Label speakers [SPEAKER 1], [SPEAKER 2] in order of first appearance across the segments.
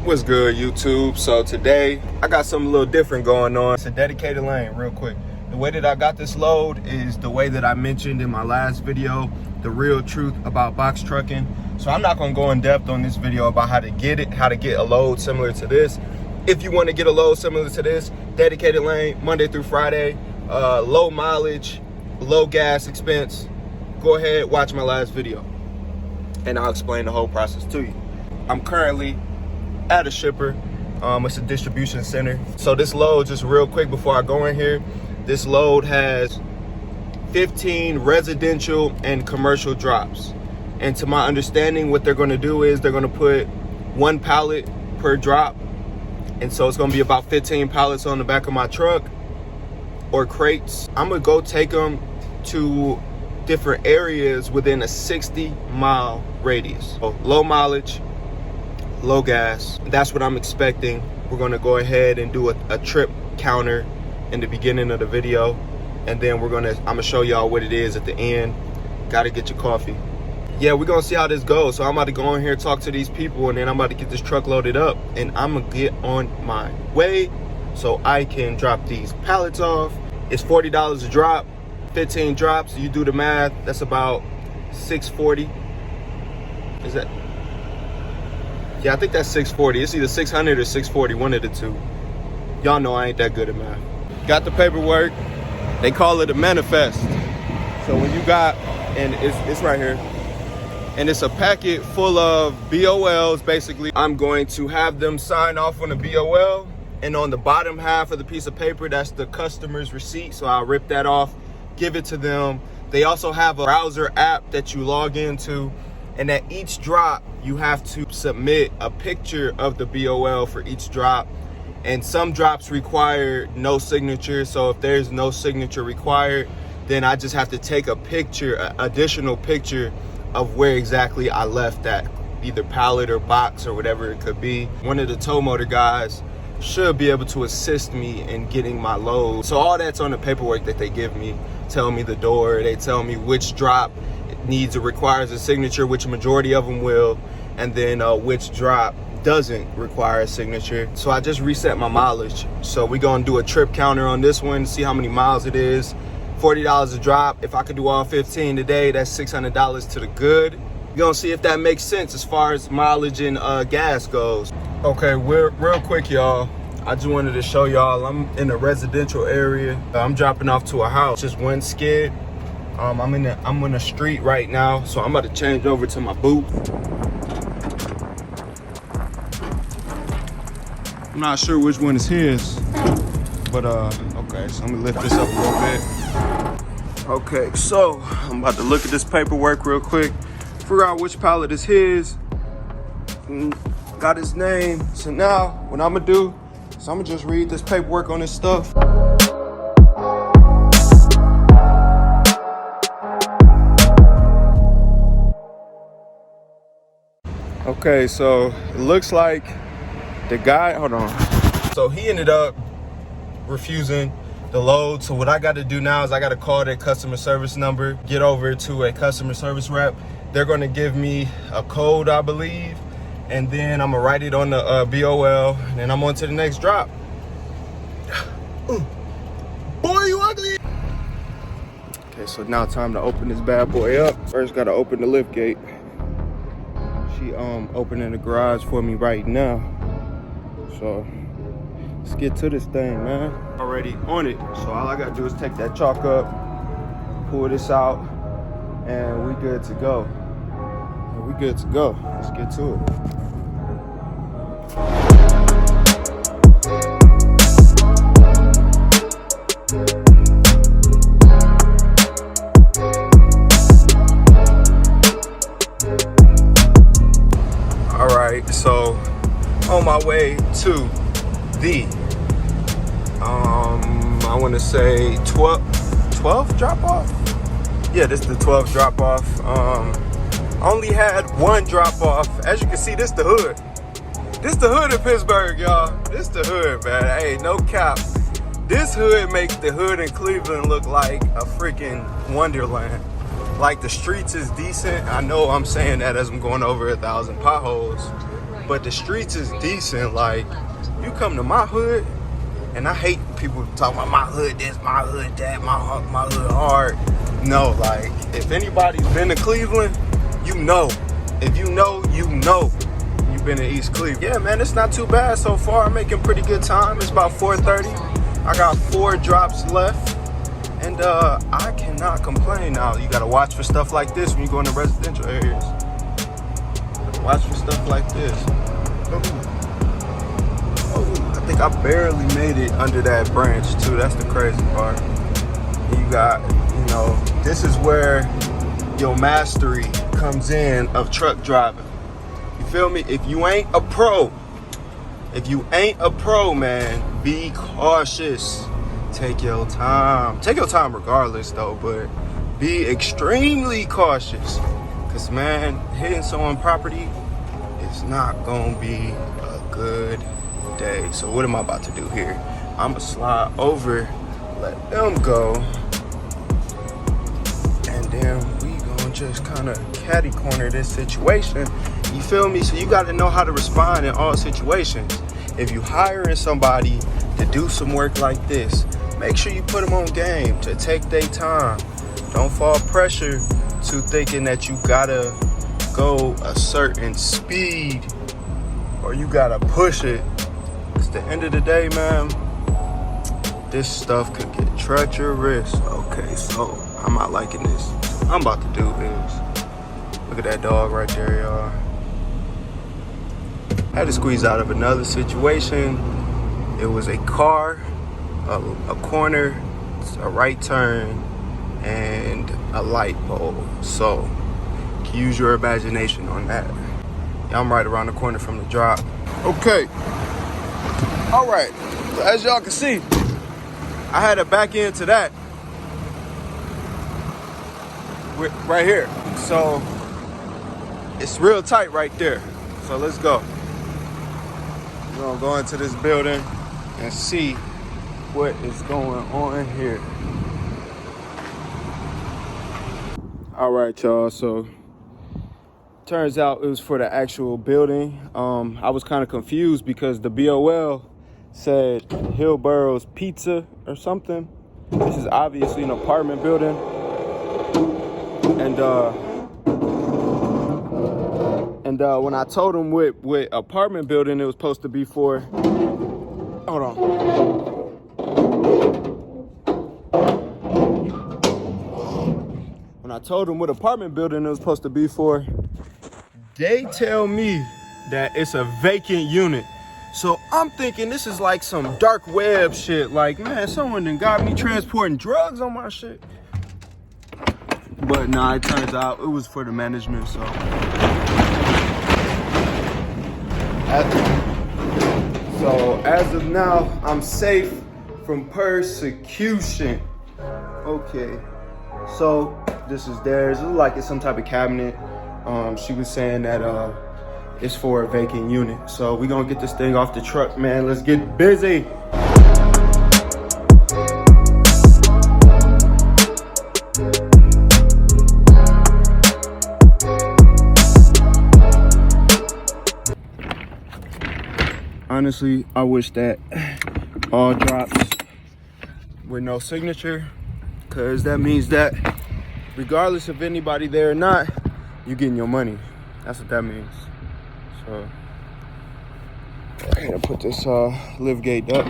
[SPEAKER 1] What's good, YouTube? So today I got something a little different going on. It's a dedicated lane, real quick. The way that I got this load is the way that I mentioned in my last video, the real truth about box trucking. So I'm not gonna go in depth on this video about how to get it, how to get a load similar to this. If you want to get a load similar to this, dedicated lane, Monday through Friday, low mileage, low gas expense, go ahead, watch my last video and I'll explain the whole process to you. I'm currently at a shipper. It's a distribution center. So this load, just real quick before I go in here, this load has 15 residential and commercial drops. And to my understanding, what they're gonna do is they're gonna put 1 pallet per drop. And so it's gonna be about 15 pallets on the back of my truck or crates. I'm gonna go take them to different areas within a 60-mile radius. So low mileage, low gas. That's what I'm expecting. We're gonna go ahead and do a trip counter in the beginning of the video, and then I'm gonna show y'all what it is at the end. Gotta get your coffee. Yeah, we're gonna see how this goes. So I'm about to go in here, talk to these people, and then I'm about to get this truck loaded up, and I'm gonna get on my way so I can drop these pallets off. It's $40 a drop, 15 drops. You do the math, that's about $640. Is that? Yeah, I think that's $640. It's either $600 or $640, one of the two. Y'all know I ain't that good at math. Got the paperwork. They call it a manifest. So when you got, and it's right here, and it's a packet full of BOLs, basically. I'm going to have them sign off on the BOL, and on the bottom half of the piece of paper, that's the customer's receipt. So I'll rip that off, give it to them. They also have a browser app that you log into, and at each drop, you have to submit a picture of the BOL for each drop. And some drops require no signature. So if there's no signature required, then I just have to take a picture, an additional picture of where exactly I left that, either pallet or box or whatever it could be. One of the tow motor guys should be able to assist me in getting my load. So all that's on the paperwork that they give me. Tell me the door, they tell me which drop requires a signature, which majority of them will, and then which drop doesn't require a signature. So I just reset my mileage. So we're gonna do a trip counter on this one, see how many miles it is. $40 a drop. If I could do all 15 today, that's $600 to the good. We're gonna see if that makes sense as far as mileage and gas goes. Okay, real quick, y'all. I just wanted to show y'all I'm in a residential area. I'm dropping off to a house, just one skid. I'm in the street right now, so I'm about to change over to my boot. I'm not sure which one is his, but okay, so I'm gonna lift this up a little bit. Okay, so I'm about to look at this paperwork real quick, figure out which pallet is his, got his name. So now what I'm gonna do is I'm gonna just read this paperwork on this stuff. Okay, so it looks like the guy, hold on. So he ended up refusing the load. So what I got to do now is I got to call their customer service number, get over to a customer service rep. They're going to give me a code, I believe, and then I'm gonna write it on the BOL, and then I'm on to the next drop. Boy, you ugly. Okay, so now time to open this bad boy up. First, got to open the lift gate. She opening the garage for me right now. So let's get to this thing, man. Already on it. So all I gotta do is take that chalk up, pull this out, and we good to go. We good to go. Let's get to it. So on my way to the I want to say 12th drop off. Yeah, this is the 12th drop off. Only had one drop off. As you can see, this the hood. This the hood of Pittsburgh, y'all. This the hood, man. Hey, no cap. This hood makes the hood in Cleveland look like a freaking wonderland. Like, the streets is decent. I know I'm saying that as I'm going over 1,000 potholes. but the streets is decent. Like, you come to my hood, and I hate people talking about my hood this, my hood that, my hood hard. No, like, if anybody's been to Cleveland, you know. If you know, you know. You've been to East Cleveland. Yeah, man, it's not too bad so far. I'm making pretty good time. It's about 4:30. I got 4 drops left. And I cannot complain now. You gotta watch for stuff like this when you go into residential areas. Watch for stuff like this. Oh, I think I barely made it under that branch too. That's the crazy part. You got, you know, this is where your mastery comes in of truck driving. You feel me? If you ain't a pro, man, be cautious. Take your time. Take your time regardless though, but be extremely cautious. Cause man, hitting someone's property is not gonna be a good day. So what am I about to do here? I'ma slide over, let them go, and then we gonna just kinda catty corner this situation. You feel me? So you gotta know how to respond in all situations. If you hiring somebody to do some work like this, make sure you put them on game to take their time. Don't fall pressure to thinking that you gotta go a certain speed or you gotta push it. It's the end of the day, man. This stuff could get treacherous. Okay, so I'm not liking this. I'm about to do is, look at that dog right there, y'all. Had to squeeze out of another situation. It was a car, a corner, a right turn, and a light pole. So use your imagination on that. Yeah, I'm right around the corner from the drop. Okay. All right. So as y'all can see, I had to back into that right here. So it's real tight right there. So let's go. We're gonna go into this building and see what is going on here. All right, y'all, so turns out it was for the actual building. I was kind of confused because the BOL said Hillborough's Pizza or something. This is obviously an apartment building. And when I told him what apartment building it was supposed to be for, hold on. When I told them what apartment building it was supposed to be for, they tell me that it's a vacant unit. So I'm thinking this is like some dark web shit. Like, man, someone done got me transporting drugs on my shit. But nah, it turns out it was for the management, so. So as of now, I'm safe from persecution. Okay, so this is theirs. It looks like it's some type of cabinet. She was saying that it's for a vacant unit. So we gonna get this thing off the truck, man. Let's get busy. Honestly, I wish that all drops with no signature, because that means that regardless of anybody there or not, you're getting your money. That's what that means. So I'm gonna put this lift gate up.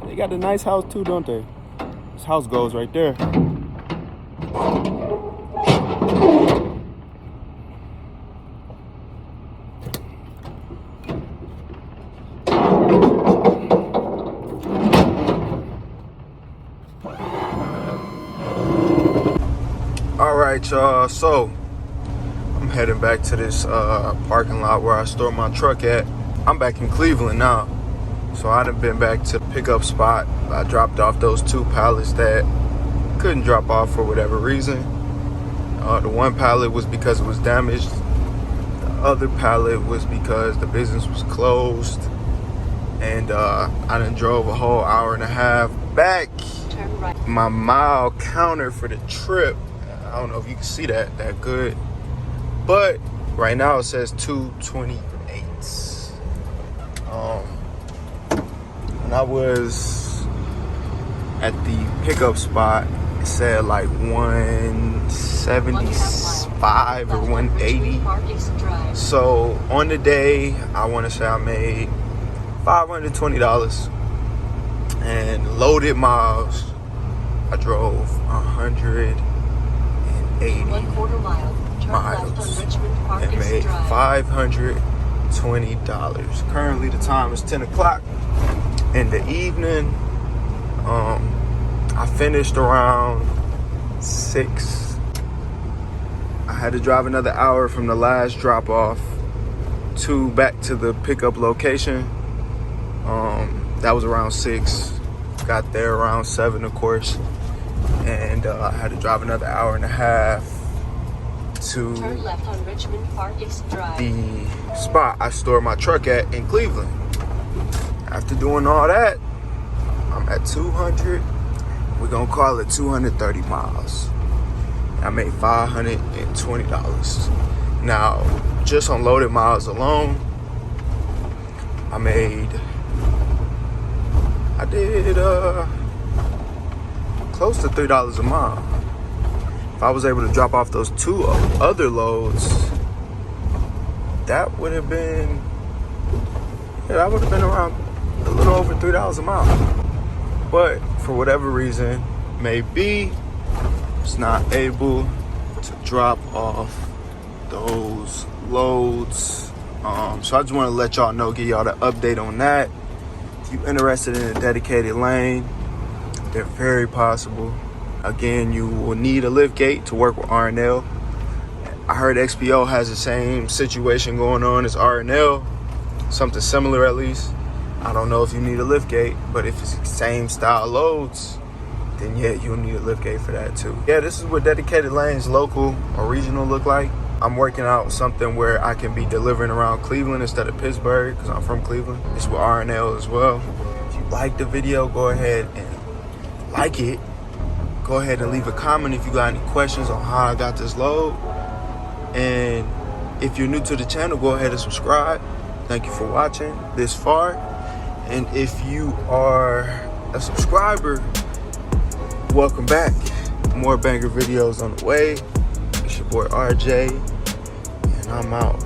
[SPEAKER 1] They got a nice house too, don't they? This house goes right there. All right, y'all, so I'm heading back to this parking lot where I store my truck at. I'm back in Cleveland now, so I done been back to the pickup spot. I dropped off those 2 pallets that couldn't drop off for whatever reason. The one pallet was because it was damaged. The other pallet was because the business was closed. And I done drove a whole hour and a half back. My mile counter for the trip, I don't know if you can see that good, but Right now it says 228. When I was at the pickup spot, it said like 175 or 180. So on the day, I want to say I made $520. And loaded miles, I drove 180 miles and made $520. Currently the time is 10 o'clock in the evening. I finished around 6. I had to drive another hour from the last drop off to back to the pickup location. That was around 6. Got there around 7, of course, and I had to drive another hour and a half to
[SPEAKER 2] turn left on Richmond Park Drive.
[SPEAKER 1] The spot I store my truck at in Cleveland. After doing all that, I'm at 200. We're gonna call it 230 miles. I made $520. Now, just on loaded miles alone, I did close to $3 a mile. If I was able to drop off those 2 other loads, that would have been around a little over $3 a mile. But for whatever reason, maybe it's not able to drop off those loads. So I just want to let y'all know, give y'all the update on that. If you're interested in a dedicated lane, they're very possible. Again, you will need a lift gate to work with R&L. I heard XPO has the same situation going on as R&L, something similar at least. I don't know if you need a lift gate, but if it's the same style loads, then yeah, you'll need a lift gate for that too. Yeah, this is what dedicated lanes, local or regional, look like. I'm working out something where I can be delivering around Cleveland instead of Pittsburgh, because I'm from Cleveland. It's with R&L as well. If you like the video, go ahead and like it. Go ahead and leave a comment if you got any questions on how I got this load. And if you're new to the channel, go ahead and subscribe. Thank you for watching this far. And if you are a subscriber, welcome back. More banger videos on the way. It's your boy RJ, and I'm out.